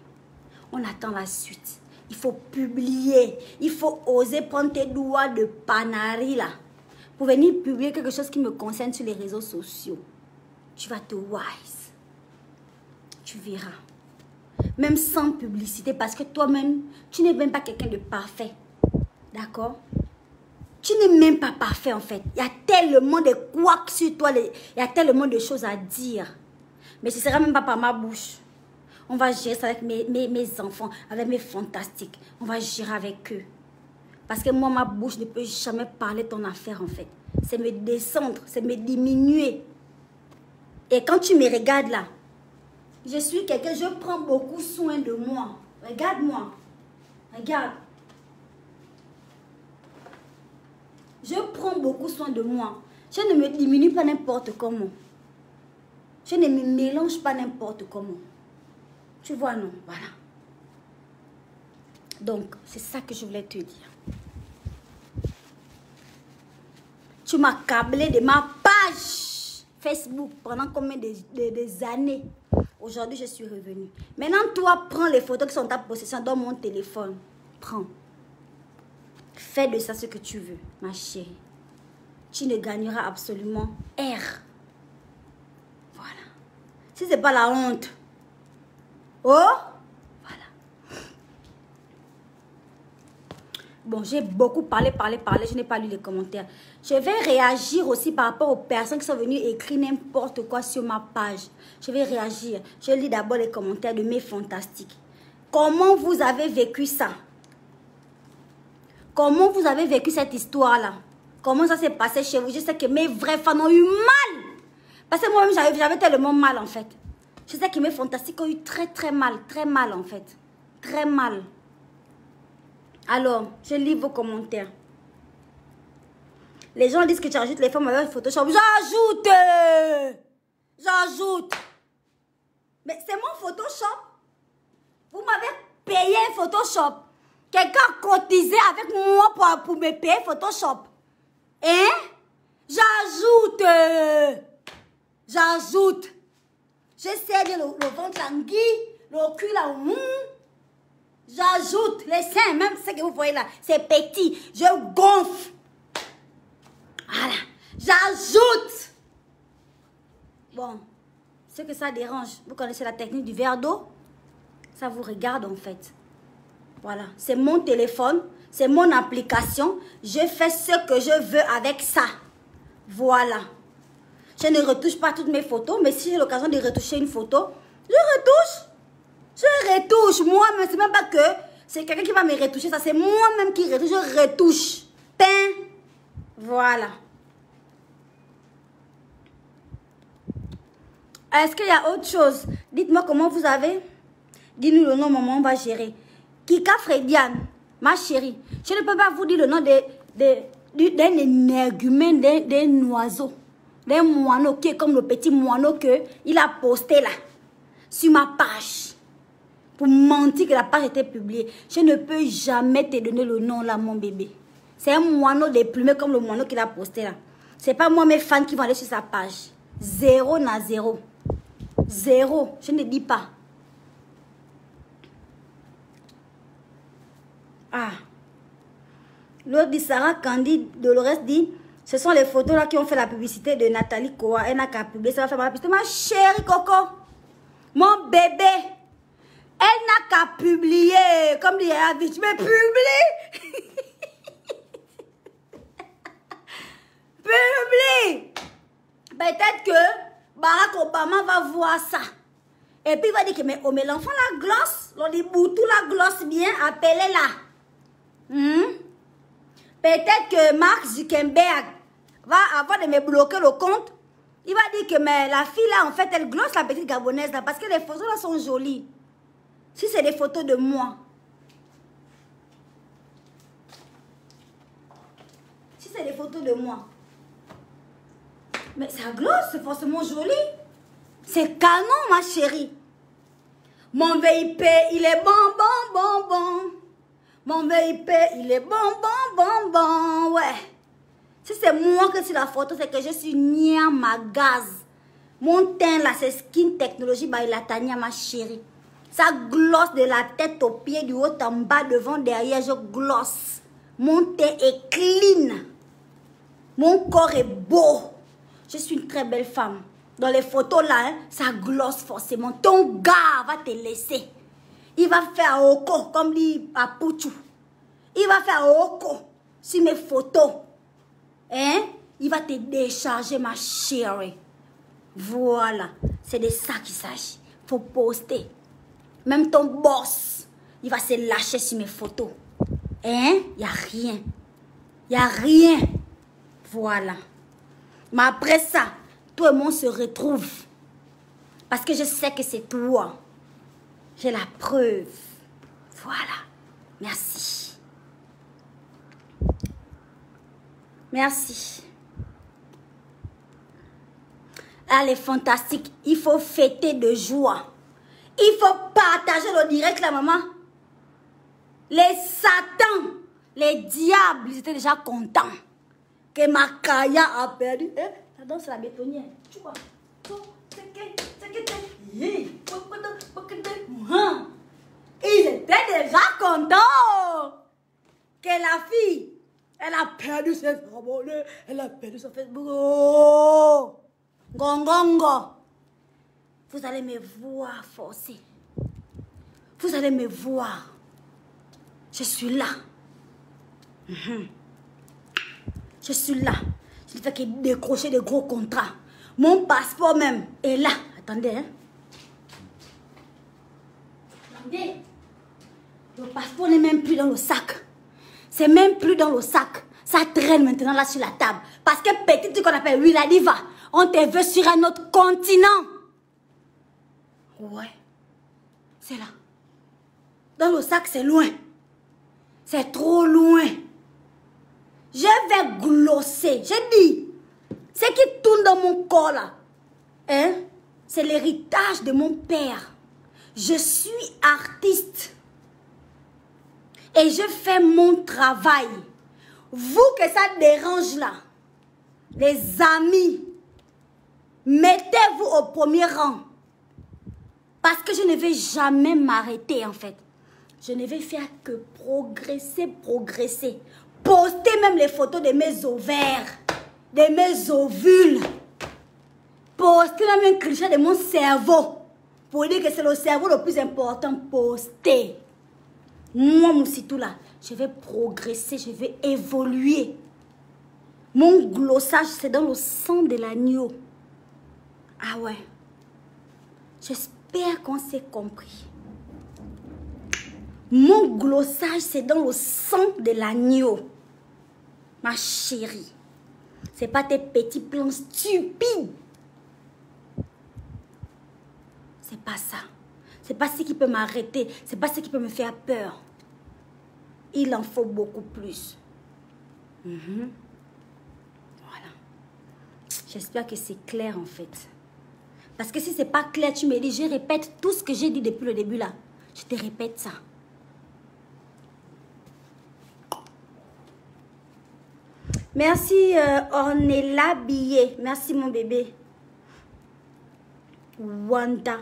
Speaker 1: On attend la suite. Il faut publier. Il faut oser prendre tes doigts de panari là. Pour venir publier quelque chose qui me concerne sur les réseaux sociaux. Tu vas te wise. Tu verras. Même sans publicité, parce que toi-même, tu n'es même pas quelqu'un de parfait. D'accord? Tu n'es même pas parfait en fait. Il y a tellement de couacs sur toi. Il y a tellement de choses à dire. Mais ce ne sera même pas par ma bouche. On va gérer ça avec mes enfants, avec mes fantastiques. On va gérer avec eux. Parce que moi, ma bouche ne peut jamais parler ton affaire en fait. C'est me descendre, c'est me diminuer. Et quand tu me regardes là, je suis quelqu'un, je prends beaucoup soin de moi. Regarde-moi. Regarde. Je prends beaucoup soin de moi. Je ne me diminue pas n'importe comment. Je ne me mélange pas n'importe comment. Tu vois, non? Voilà. Donc, c'est ça que je voulais te dire. Tu m'as câblé de ma page Facebook pendant combien des années. Aujourd'hui, je suis revenue. Maintenant, toi, prends les photos qui sont en ta possession dans mon téléphone. Prends. Fais de ça ce que tu veux, ma chérie. Tu ne gagneras absolument R. Voilà. Si ce n'est pas la honte. Oh, voilà. Bon, j'ai beaucoup parlé. Je n'ai pas lu les commentaires. Je vais réagir aussi par rapport aux personnes qui sont venues écrire n'importe quoi sur ma page. Je vais réagir. Je lis d'abord les commentaires de mes fantastiques. Comment vous avez vécu ça? Comment vous avez vécu cette histoire-là? Comment ça s'est passé chez vous? Je sais que mes vrais fans ont eu mal. Parce que moi-même, j'avais tellement mal, en fait. Je sais que mes fantastiques ont eu très mal en fait. Très mal. Alors, je lis vos commentaires. Les gens disent que tu ajoutes les femmes avec Photoshop. J'ajoute! j'ajoute. Mais c'est mon Photoshop. Vous m'avez payé un Photoshop. Quelqu'un a cotisé avec moi pour me payer Photoshop. Hein? J'ajoute. J'ajoute. Je sais le ventre languit, le cul là. J'ajoute les seins, même ce que vous voyez là. C'est petit. Je gonfle. Voilà. J'ajoute. Bon. Ce que ça dérange. Vous connaissez la technique du verre d'eau? Ça vous regarde en fait. Voilà. C'est mon téléphone. C'est mon application. Je fais ce que je veux avec ça. Voilà. Je ne retouche pas toutes mes photos. Mais si j'ai l'occasion de retoucher une photo, je retouche. Je retouche. Moi-même, c'est même pas que c'est quelqu'un qui va me retoucher. Ça, c'est moi-même qui retouche. Je retouche. Peint. Voilà. Est-ce qu'il y a autre chose? Dites-moi comment vous avez. Dis-nous le nom, maman, on va gérer. Kika Frediane, ma chérie. Je ne peux pas vous dire le nom d'un énergumène, d'un oiseau, d'un moineau qui est comme le petit moineau qu'il a posté là, sur ma page. Pour mentir que la page était publiée. Je ne peux jamais te donner le nom là, mon bébé. C'est un moineau déplumé comme le moineau qu'il a posté là. C'est pas moi, mes fans qui vont aller sur sa page. 0 na 0. 0, je ne dis pas. Ah. L'autre dit, Sarah Candide Dolores dit, ce sont les photos là qui ont fait la publicité de Nathalie Koa. Elle n'a qu'à publier, ça va faire ma publicité. Ma chérie Coco, mon bébé, elle n'a qu'à publier. Comme dit Yavi, mais publie. Publie. Peut-être que Barack Obama va voir ça. Et puis il va dire que mais l'enfant la glosse, on dit boutou la glosse bien, appelez-la. Peut-être que Mark Zuckerberg va avoir de me bloquer le compte. Il va dire que mais la fille là, en fait, elle glosse la petite gabonaise là, parce que les photos là sont jolies. Si c'est des photos de moi. Si c'est des photos de moi. Mais ça glosse, c'est forcément joli. C'est canon, ma chérie. Mon VIP, il est bon. Mon VIP, il est bon. Ouais. Si c'est moi que c'est la photo, c'est que je suis ma gaz. Mon teint là, c'est Skin Technology by Latania, ma chérie. Ça glosse de la tête aux pieds, du haut en bas, devant, derrière, je glosse. Mon teint est clean. Mon corps est beau. Je suis une très belle femme. Dans les photos là, hein, ça glosse forcément. Ton gars va te laisser. Il va faire oko, comme dit à Pouchou. Il va faire oko sur mes photos. Hein? Il va te décharger, ma chérie. Voilà. C'est de ça qu'il s'agit. Il faut poster. Même ton boss, il va se lâcher sur mes photos. Hein? Il n'y a rien. Il n'y a rien. Voilà. Mais après ça, toi et moi, on se retrouve. Parce que je sais que c'est toi. J'ai la preuve. Voilà. Merci. Merci. Elle est fantastique. Il faut fêter de joie. Il faut partager le direct, la maman. Les satans, les diables, ils étaient déjà contents que Makaya a perdu. Ça donne la bétonnière. Tu vois? Ils étaient déjà contents que la fille, elle a perdu ses abonnés, elle a perdu son Facebook. Oh! Gongongo. Vous allez me voir forcer. Vous allez me voir. Je suis là. Je suis là. Je ne fais que décrocher des gros contrats. Mon passeport même est là. Attendez, hein. Attendez. Le passeport n'est même plus dans le sac. C'est même plus dans le sac. Ça traîne maintenant là sur la table. Parce que petit truc qu'on appelle Willa Diva, on te veut sur un autre continent. Ouais. C'est là. Dans le sac, c'est loin. C'est trop loin. Je vais glosser. J'ai dit, ce qui tourne dans mon corps là, hein, C'est l'héritage de mon père. Je suis artiste. Et je fais mon travail. Vous que ça dérange là, les amis, mettez-vous au premier rang. Parce que je ne vais jamais m'arrêter en fait. Je ne vais faire que progresser, progresser. Poster même les photos de mes ovaires, de mes ovules. Poster même un cliché de mon cerveau. Pour dire que c'est le cerveau le plus important. Poster. Moi, Moussitou là, je vais progresser, je vais évoluer. Mon glossage, c'est dans le sang de l'agneau. Ah ouais. J'espère qu'on s'est compris. Mon glossage, c'est dans le sang de l'agneau. Ma chérie. C'est pas tes petits plans stupides. C'est pas ça. C'est pas ce qui peut m'arrêter. C'est pas ce qui peut me faire peur. Il en faut beaucoup plus. Voilà. J'espère que c'est clair en fait. Parce que si c'est pas clair, tu me dis, je répète tout ce que j'ai dit depuis le début là. Je te répète ça. Merci Ornella Billet. Merci mon bébé. Wanda.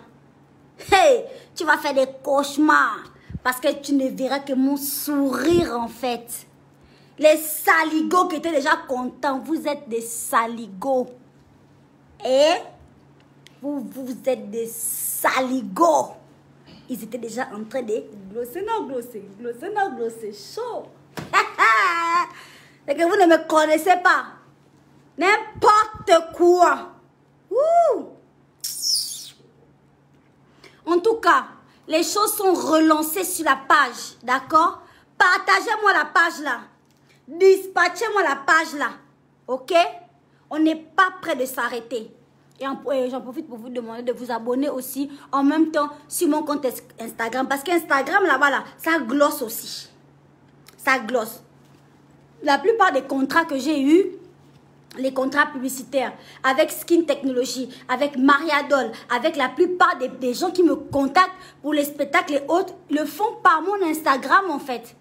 Speaker 1: Hey, tu vas faire des cauchemars. Parce que tu ne verras que mon sourire en fait. Les saligots qui étaient déjà contents. Vous êtes des saligots. Et vous êtes des saligots. Ils étaient déjà en train de glosser, non glosser, glosser, non glosser. Chaud. C'est que vous ne me connaissez pas. N'importe quoi. Ouh. En tout cas, les choses sont relancées sur la page. D'accord? Partagez-moi la page là. Dispatchez-moi la page là. Ok? On n'est pas prêt de s'arrêter. Et j'en profite pour vous demander de vous abonner aussi en même temps sur mon compte Instagram. Parce qu'Instagram là-bas, là, ça glosse aussi. Ça glosse. La plupart des contrats que j'ai eus, les contrats publicitaires, avec Skin Technology, avec Mariadol, avec la plupart des gens qui me contactent pour les spectacles et autres, le font par mon Instagram en fait.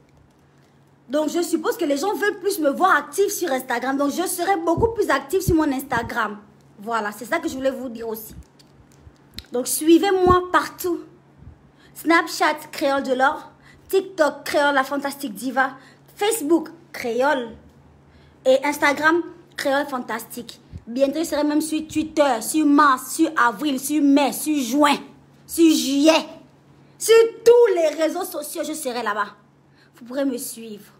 Speaker 1: Donc je suppose que les gens veulent plus me voir active sur Instagram. Donc je serai beaucoup plus active sur mon Instagram. Voilà, c'est ça que je voulais vous dire aussi. Donc suivez-moi partout. Snapchat, Créole de l'or. TikTok, Créole la Fantastique Diva. Facebook, Créole. Et Instagram, Créole Fantastique. Bientôt, je serai même sur Twitter, sur mars, sur avril, sur mai, sur juin, sur juillet. Sur tous les réseaux sociaux, je serai là-bas. Vous pourrez me suivre.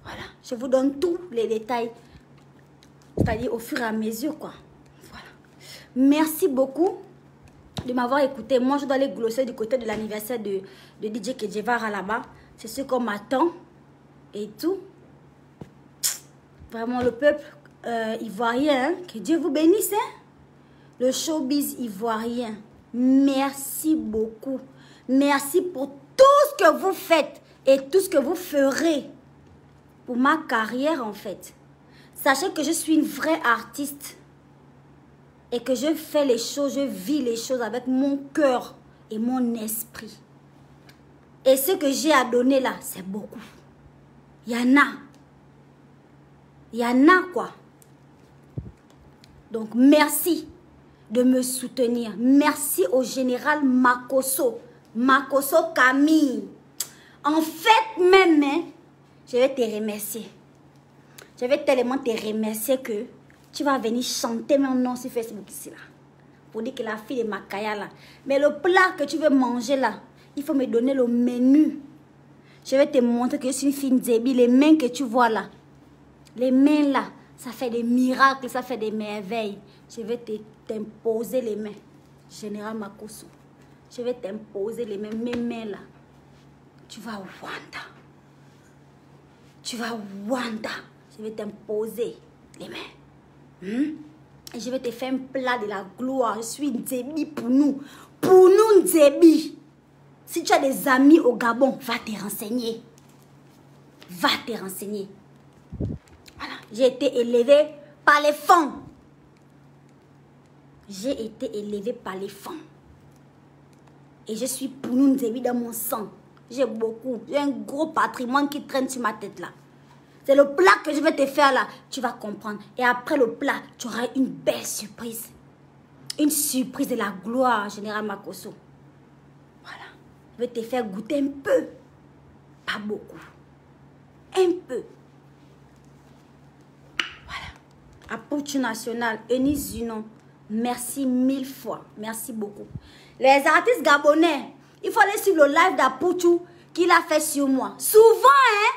Speaker 1: Voilà, je vous donne tous les détails. C'est-à-dire au fur et à mesure, quoi. Voilà. Merci beaucoup de m'avoir écouté. Moi, je dois aller glosser du côté de l'anniversaire de DJ Kedjevara là-bas. C'est ce qu'on m'attend et tout. Vraiment, le peuple ivoirien, hein? Que Dieu vous bénisse. Hein? Le showbiz ivoirien, merci beaucoup. Merci pour tout ce que vous faites et tout ce que vous ferez pour ma carrière en fait. Sachez que je suis une vraie artiste et que je fais les choses, je vis les choses avec mon cœur et mon esprit. Et ce que j'ai à donner là, c'est beaucoup. Il y en a. Il y en a quoi. Donc merci de me soutenir. Merci au général Makosso. Makosso Camille. En fait même, hein, je vais te remercier. Je vais tellement te remercier que tu vas venir chanter mon nom sur Facebook ici là. Pour dire que la fille de Makaya là. Mais le plat que tu veux manger là, il faut me donner le menu. Je vais te montrer que je suis une fille Nzebi. Les mains que tu vois là. Les mains là, ça fait des miracles, ça fait des merveilles. Je vais t'imposer les mains. Général Makosso. Je vais t'imposer les mains, mes mains là. Tu vas au Rwanda. Tu vas au Rwanda. Je vais t'imposer les mains. Et je vais te faire un plat de la gloire. Je suis Nzebi pour nous. Pour nous, Nzebi. Si tu as des amis au Gabon, va te renseigner. Va te renseigner. Voilà. J'ai été élevée par les fonds. J'ai été élevée par les femmes. Et je suis Pounounzebi dans mon sang. J'ai beaucoup. J'ai un gros patrimoine qui traîne sur ma tête là. C'est le plat que je vais te faire là. Tu vas comprendre. Et après le plat, tu auras une belle surprise. Une surprise de la gloire, Général Makosso. Voilà. Je vais te faire goûter un peu. Pas beaucoup. Un peu. Voilà. Apoutu National, Eunice Zunon. Merci 1000 fois. Merci beaucoup. Les artistes gabonais, il faut aller suivre le live d'Apoutu qu'il a fait sur moi. Souvent, hein,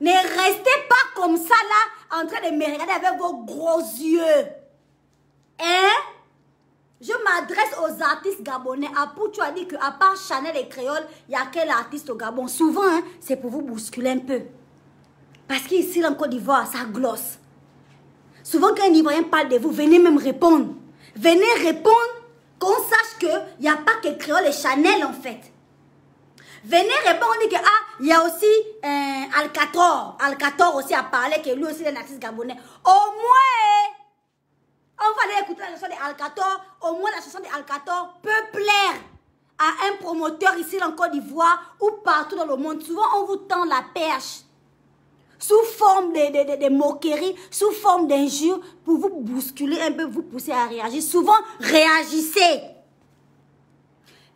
Speaker 1: ne restez pas comme ça là, en train de me regarder avec vos gros yeux. Hein? Je m'adresse aux artistes gabonais. Apoutu a dit qu'à part Chanel et Créole, il y a quel artiste au Gabon? Souvent, hein, c'est pour vous bousculer un peu. Parce qu'ici, en Côte d'Ivoire, ça glosse. Souvent, quand un Ivoirien parle de vous, venez même répondre. Venez répondre, qu'on sache qu'il n'y a pas que Créole et Chanel, en fait. Venez répondre, on dit que, ah, il y a aussi Alcator. Alcator aussi a parlé, que lui aussi est un artiste gabonais. Au moins, on va aller écouter la chanson de Alcator. Au moins, la chanson de Alcator peut plaire à un promoteur ici en Côte d'Ivoire ou partout dans le monde. Souvent, on vous tend la perche sous forme de moqueries, sous forme d'injures, pour vous bousculer un peu, vous pousser à réagir. Souvent, réagissez.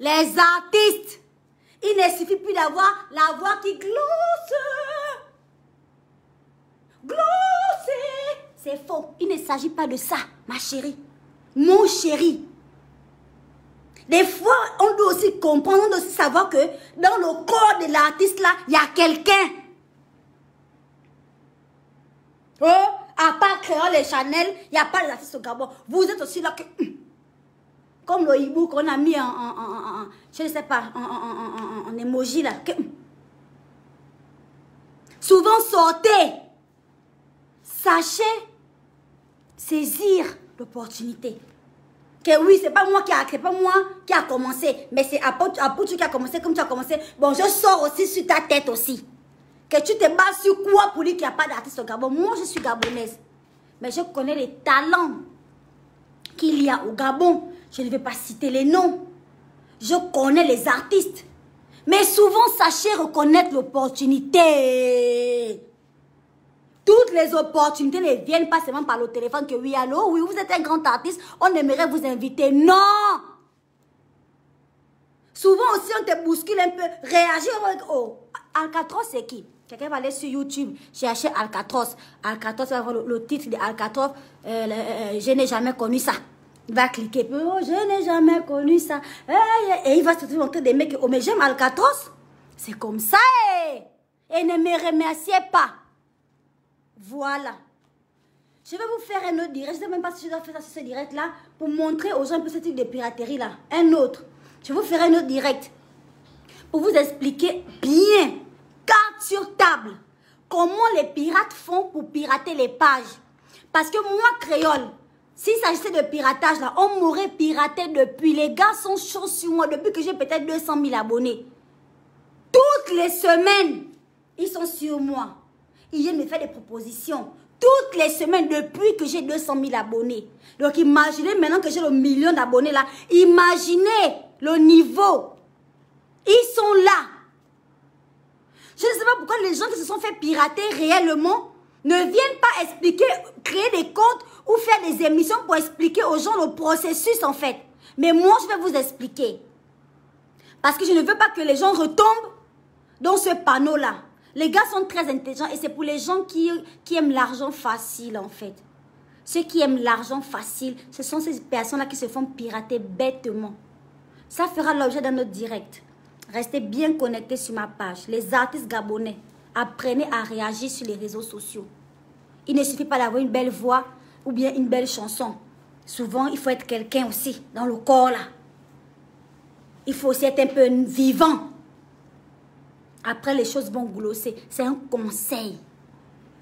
Speaker 1: Les artistes, il ne suffit plus d'avoir la voix qui glosse. Glosse. C'est faux. Il ne s'agit pas de ça, ma chérie. Mon chéri. Des fois, on doit aussi comprendre, on doit aussi savoir que dans le corps de l'artiste là, il y a quelqu'un. Oh, à part Créole et Chanel, il n'y a pas d'artistes au Gabon. Vous êtes aussi là que... Comme le hibou qu'on a mis je ne sais pas, en emoji là. Souvent sortez. Sachez saisir l'opportunité. Que oui, c'est pas moi qui a commencé, mais c'est Apoutu qui a commencé comme tu as commencé. Bon, je sors aussi sur ta tête aussi. Que tu te bases sur quoi pour dire qu'il n'y a pas d'artiste au Gabon? Moi, je suis gabonaise. Mais je connais les talents qu'il y a au Gabon. Je ne vais pas citer les noms. Je connais les artistes. Mais souvent, sachez reconnaître l'opportunité. Toutes les opportunités ne viennent pas seulement par le téléphone que oui, allô, oui, vous êtes un grand artiste, on aimerait vous inviter. Non! Souvent aussi, on te bouscule un peu. Réagir, on va dire, oh, Alcatraz, c'est qui? Quelqu'un va aller sur YouTube, chercher Alcatraz. Alcatraz, va voir le titre de Alcatraz. Je n'ai jamais connu ça. Il va cliquer. Oh, je n'ai jamais connu ça. Et il va se montrer des mecs. Oh, mais j'aime Alcatraz. C'est comme ça. Et ne me remerciez pas. Voilà. Je vais vous faire un autre direct. Je ne sais même pas si je dois faire ça sur ce direct-là pour montrer aux gens un peu ce type de piraterie-là. Un autre. Je vous ferai un autre direct pour vous expliquer bien, carte sur table, comment les pirates font pour pirater les pages. Parce que moi, Créole, s'il s'agissait de piratage, là, on m'aurait piraté depuis. Les gars sont chauds sur moi depuis que j'ai peut-être 200 000 abonnés. Toutes les semaines, ils sont sur moi. Ils viennent me faire des propositions. Toutes les semaines, depuis que j'ai 200 000 abonnés. Donc, imaginez maintenant que j'ai le million d'abonnés là. Imaginez le niveau. Ils sont là. Je ne sais pas pourquoi les gens qui se sont fait pirater réellement ne viennent pas expliquer, créer des comptes ou faire des émissions pour expliquer aux gens le processus en fait. Mais moi, je vais vous expliquer. Parce que je ne veux pas que les gens retombent dans ce panneau-là. Les gars sont très intelligents et c'est pour les gens qui aiment l'argent facile en fait. Ceux qui aiment l'argent facile, ce sont ces personnes-là qui se font pirater bêtement. Ça fera l'objet d'un autre direct. Restez bien connectés sur ma page. Les artistes gabonais, apprenez à réagir sur les réseaux sociaux. Il ne suffit pas d'avoir une belle voix ou bien une belle chanson. Souvent, il faut être quelqu'un aussi dans le corps là. Il faut aussi être un peu vivant. Après, les choses vont glosser. C'est un conseil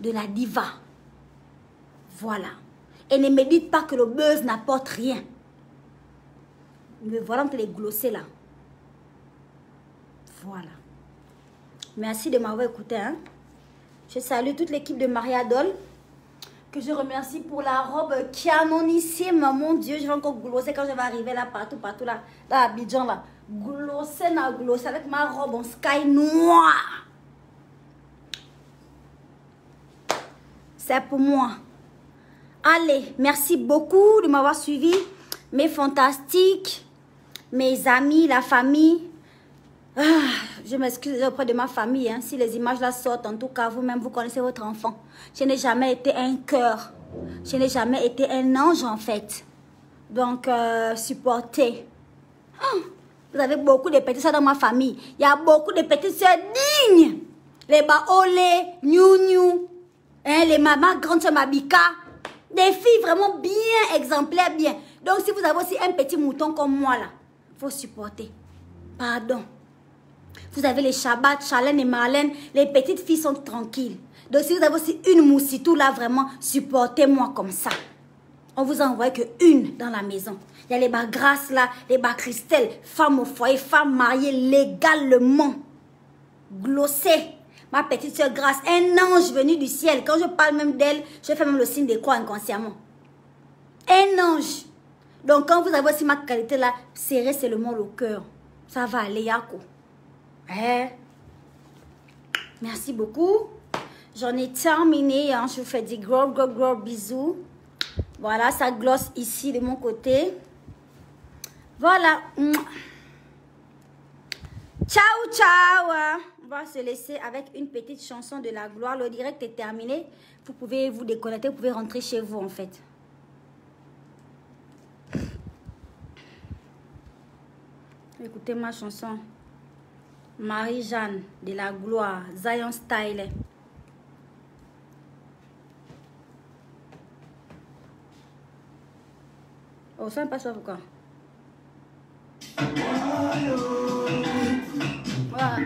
Speaker 1: de la diva. Voilà. Et ne me dites pas que le buzz n'apporte rien. Me voilà entre les glossés là. Voilà. Merci de m'avoir écouté. Hein? Je salue toute l'équipe de Maria Doll. Que je remercie pour la robe canonissime. Mon Dieu, je vais encore glosser quand je vais arriver là, partout là. Dans Abidjan là. Glosser avec ma robe en sky noir. C'est pour moi. Allez, merci beaucoup de m'avoir suivi. Mes fantastiques, mes amis, la famille. Je m'excuse auprès de ma famille. Hein, si les images là sortent, en tout cas, vous-même, vous connaissez votre enfant. Je n'ai jamais été un cœur. Je n'ai jamais été un ange, en fait. Donc, supportez. Vous avez beaucoup de petites soeurs dans ma famille. Il y a beaucoup de petites soeurs dignes. Les Baolé, Niou, hein, les mamans, grande soeur Mabika. Des filles vraiment bien exemplaires, bien. Donc, si vous avez aussi un petit mouton comme moi, là, il faut supporter. Pardon. Vous avez les Shabbat, Charlène et Marlène. Les petites filles sont tranquilles. Donc, si vous avez aussi une moussitou, là, vraiment, supportez-moi comme ça. On vous a envoyé qu'une dans la maison. Il y a les bas grâce, là, les bas Christelle, femmes au foyer, femmes mariées légalement. Glossées. Ma petite soeur Grâce, un ange venu du ciel. Quand je parle même d'elle, je fais même le signe des croix inconsciemment. Un ange. Donc, quand vous avez aussi ma qualité là, serrez seulement le cœur. Ça va aller, Yako. Merci beaucoup. J'en ai terminé. Hein. Je vous fais des gros bisous. Voilà, ça glosse ici de mon côté. Voilà. Ciao, ciao. On va se laisser avec une petite chanson de la gloire. Le direct est terminé. Vous pouvez vous déconnecter, vous pouvez rentrer chez vous en fait. Écoutez ma chanson. Marie-Jeanne de la gloire. Zion Style. Oh, ça ne passe pas pourquoi. Voilà.